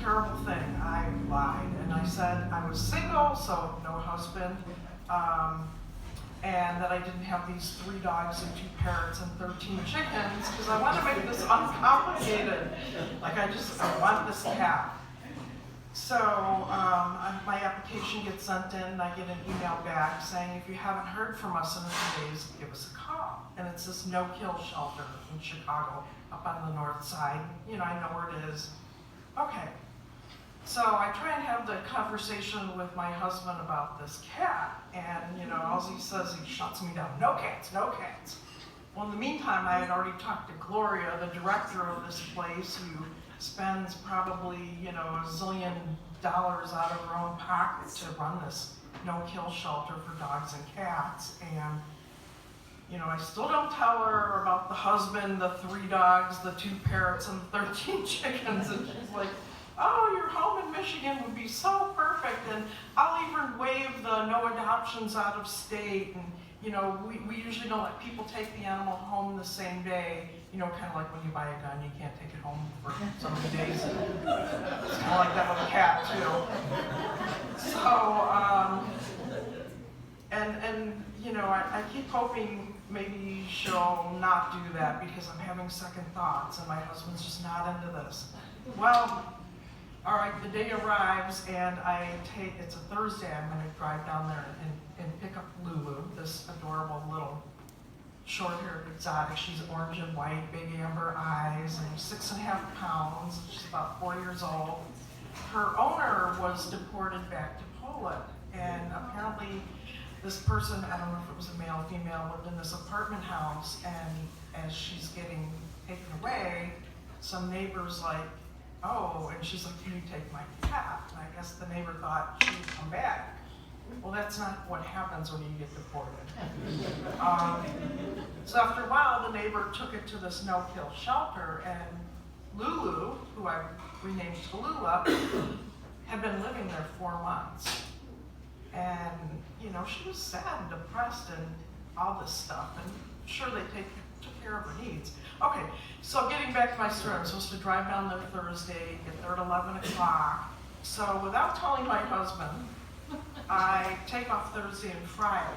terrible thing. I lied and I said I was single, so no husband, and that I didn't have these 3 dogs and 2 parrots and 13 chickens, because I want to make this uncomplicated. Like I want this cat. So my application gets sent in and I get an email back saying, if you haven't heard from us in a few days, give us a call. And it's this no-kill shelter in Chicago, up on the north side. You know, I know where it is. Okay. So I try and have the conversation with my husband about this cat, and you know, all he says, he shuts me down. No cats, no cats. Well, in the meantime, I had already talked to Gloria, the director of this place, who spends probably, you know, $1 zillion out of her own pocket to run this no-kill shelter for dogs and cats. And you know, I still don't tell her about the husband, the 3 dogs, the 2 parrots, and the 13 chickens. And she's like, oh, your home in Michigan would be so perfect, and I'll even waive the no adoptions out of state. And you know, we usually don't let people take the animal home the same day. You know, kind of like when you buy a gun, you can't take it home for so many days. It's kind of like that with a cat too. So, and you know, I keep hoping maybe she'll not do that, because I'm having second thoughts, and my husband's just not into this. Well, all right, the day arrives, and it's a Thursday, I'm going to drive down there and pick up Lulu, this adorable little short-haired exotic. She's orange and white, big amber eyes, and 6.5 pounds. She's about 4 years old. Her owner was deported back to Poland, and apparently this person, I don't know if it was a male or female, lived in this apartment house, and as she's getting taken away, some neighbors like, oh, and she's like, can you take my cat? And I guess the neighbor thought she would come back. Well, that's not what happens when you get deported. So after a while, the neighbor took it to this no-kill shelter, and Lulu, who I renamed Tallulah, had been living there 4 months. And, you know, she was sad and depressed and all this stuff, and sure, they took care of her needs. Okay, so getting back to my story, I'm supposed to drive down there Thursday, get there at 11 o'clock. So without telling my husband, I take off Thursday and Friday.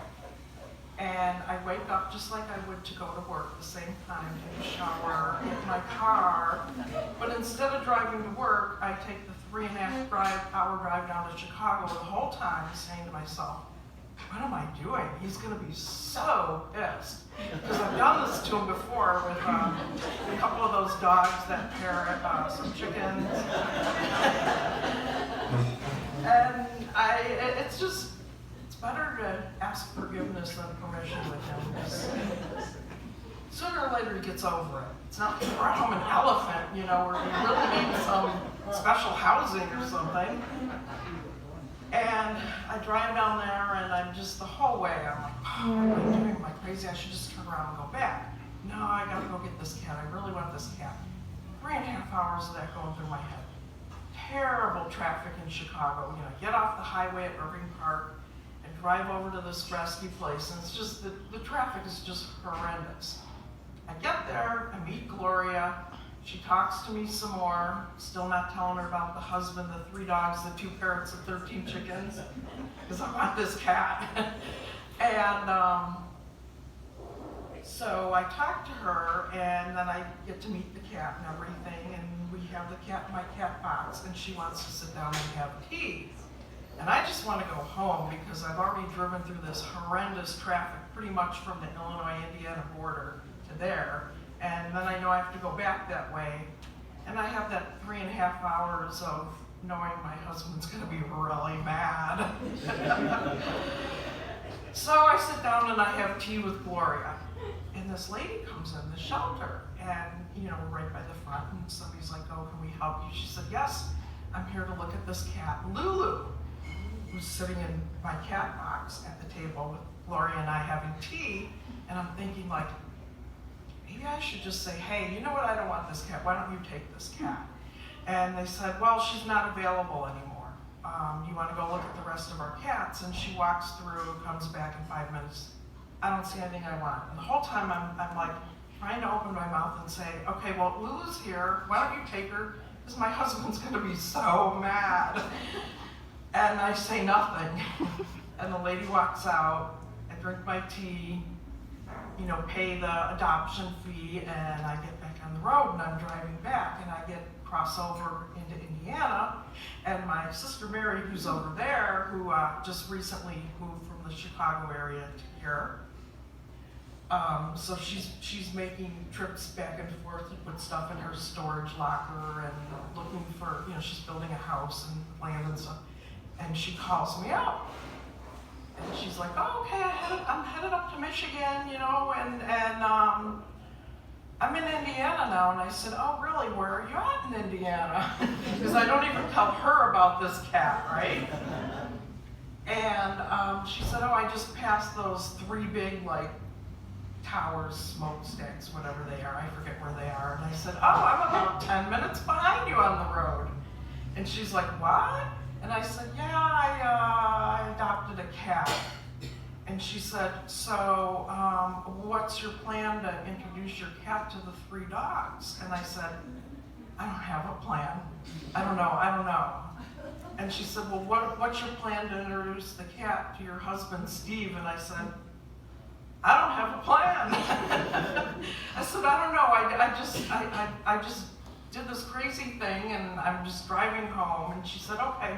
And I wake up just like I would to go to work, the same time, take a shower, get my car. But instead of driving to work, I take the 3.5-hour drive down to Chicago, the whole time saying to myself, what am I doing? He's going to be so pissed. Because I've done this to him before with a couple of those dogs, that parrot, some chickens. And it's better to ask forgiveness than permission with him. Sooner or later he gets over it. It's not like we're home an elephant, you know, where you really need some special housing or something. And I drive down there, and I'm just the whole way, I'm like, oh, what am I doing? Am I crazy? I should just turn around and go back. No, I gotta go get this cat. I really want this cat. 3.5 hours of that going through my head. Terrible traffic in Chicago. You know, get off the highway at Irving Park and drive over to this rescue place, and it's just, the traffic is just horrendous. I get there, I meet Gloria. She talks to me some more, still not telling her about the husband, the 3 dogs, the 2 parrots, the 13 chickens, because I want this cat. And so I talk to her, and then I get to meet the cat and everything, and we have the cat in my cat box, and she wants to sit down and have tea. And I just want to go home, because I've already driven through this horrendous traffic, pretty much from the Illinois-Indiana border to there. And then I know I have to go back that way. And I have that 3.5 hours of knowing my husband's going to be really mad. So I sit down and I have tea with Gloria. And this lady comes in the shelter. And, you know, we're right by the front. And somebody's like, oh, can we help you? She said, yes, I'm here to look at this cat, Lulu, who's sitting in my cat box at the table with Gloria and I having tea. And I'm thinking, like, maybe I should just say, hey, you know what, I don't want this cat, why don't you take this cat? And they said, well, she's not available anymore. You want to go look at the rest of our cats? And she walks through, comes back in 5 minutes. I don't see anything I want. And the whole time I'm like trying to open my mouth and say, okay, well, Lulu's here, why don't you take her? because my husband's gonna be so mad. And I say nothing. And the lady walks out, I drink my tea, you know, pay the adoption fee, and I get back on the road and I'm driving back and I cross over into Indiana, and my sister Mary, who's over there, who just recently moved from the Chicago area to here. So she's making trips back and forth to put stuff in her storage locker and looking for, you know, she's building a house and land and stuff. And she calls me up. And she's like, oh, okay, I'm headed up to Michigan, you know, and I'm in Indiana now. And I said, oh, really, where are you at in Indiana? Because I don't even tell her about this cat, right? And she said, oh, I just passed those 3 big, like, towers, smokestacks, whatever they are. I forget where they are. And I said, oh, I'm about 10 minutes behind you on the road. And she's like, what? And I said, yeah, I adopted a cat. And she said, so what's your plan to introduce your cat to the 3 dogs? And I said, I don't have a plan. I don't know. And she said, well, what's your plan to introduce the cat to your husband, Steve? And I said, I don't have a plan. I said, I don't know, I just did this crazy thing and I'm just driving home. And she said, okay,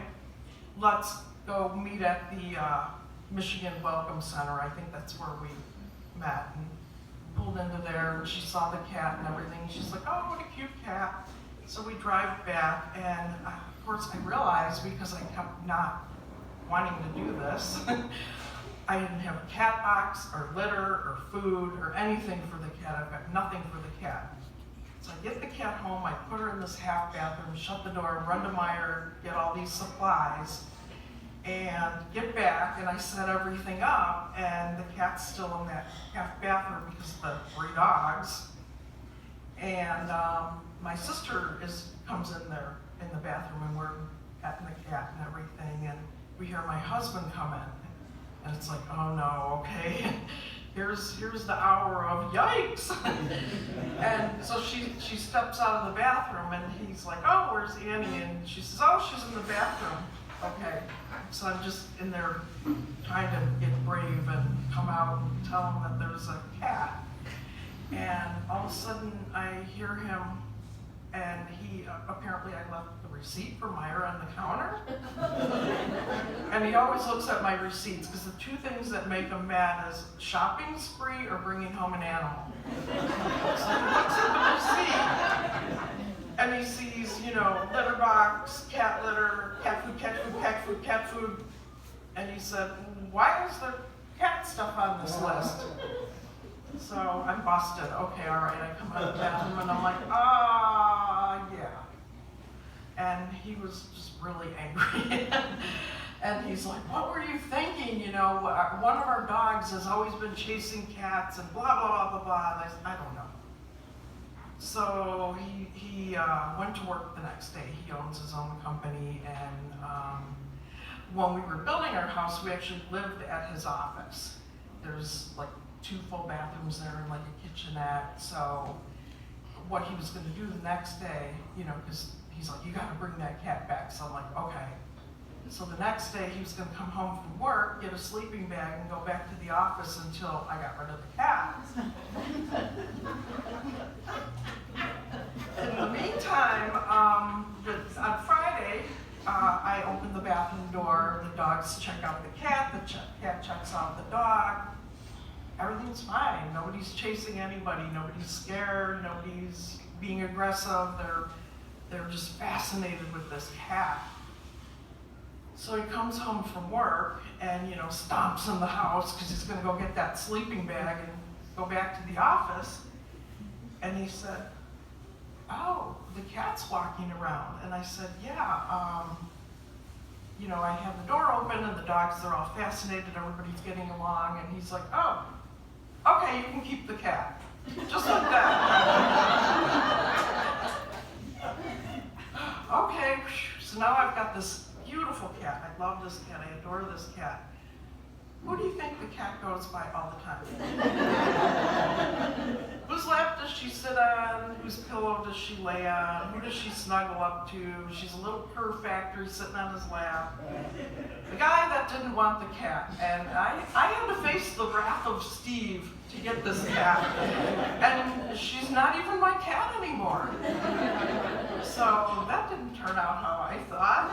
let's go meet at the Michigan Welcome Center. I think that's where we met, and pulled into there, and she saw the cat and everything. She's like, oh, what a cute cat. So we drive back, and of course I realized, because I kept not wanting to do this, I didn't have a cat box or litter or food or anything for the cat. I've got nothing for the cat. So I get the cat home, I put her in this half bathroom, shut the door, run to Meijer, get all these supplies, and get back, and I set everything up, and the cat's still in that half bathroom because of the 3 dogs. And my sister comes in there in the bathroom, and we're petting the cat and everything, and we hear my husband come in. And it's like, oh no, okay, here's the hour of yikes. And so she steps out of the bathroom, and he's like, oh, where's Annie? And she says, oh, she's in the bathroom. Okay, so I'm just in there trying to get brave and come out and tell him that there's a cat. And all of a sudden I hear him, and he, apparently I left the receipt for Meijer on the counter. And he always looks at my receipts, because the 2 things that make him mad is shopping spree or bringing home an animal. So he looks at the receipt, and he sees, you know, litter box, cat litter, cat food, cat food, cat food, cat food. And he said, why is there cat stuff on this list? So I'm busted. Okay, all right. I come out of the bathroom, and I'm like, yeah. And he was just really angry. And he's like, what were you thinking? You know, one of our dogs has always been chasing cats and blah, blah, blah, blah, blah. And I said, I don't know. So he went to work the next day. He owns his own company, and when we were building our house, we actually lived at his office. There's like 2 full bathrooms there and like a kitchenette. So what he was going to do the next day, you know, because he's like, you got to bring that cat back. So I'm like, okay. So the next day he was going to come home from work, get a sleeping bag, and go back to the office until I got rid of the cat. In the meantime, on Friday, I opened the bathroom door, the dogs check out the cat, the cat checks out the dog. Everything's fine. Nobody's chasing anybody, nobody's scared, nobody's being aggressive. They're just fascinated with this cat. So he comes home from work and, you know, stomps in the house because he's going to go get that sleeping bag and go back to the office. And he said, oh, the cat's walking around. And I said, yeah, you know, I have the door open and the dogs, they're all fascinated, everybody's getting along. And he's like, oh, okay, you can keep the cat. Just like that. Okay, so now I've got this beautiful cat. I love this cat, I adore this cat. Who do you think the cat goes by all the time? Whose lap does she sit on? Whose pillow does she lay on? Who does she snuggle up to? She's a little purr factory sitting on his lap. The guy that didn't want the cat, and I had to face the wrath of Steve to get this cat, and she's not even my cat anymore. So that didn't turn out how I thought.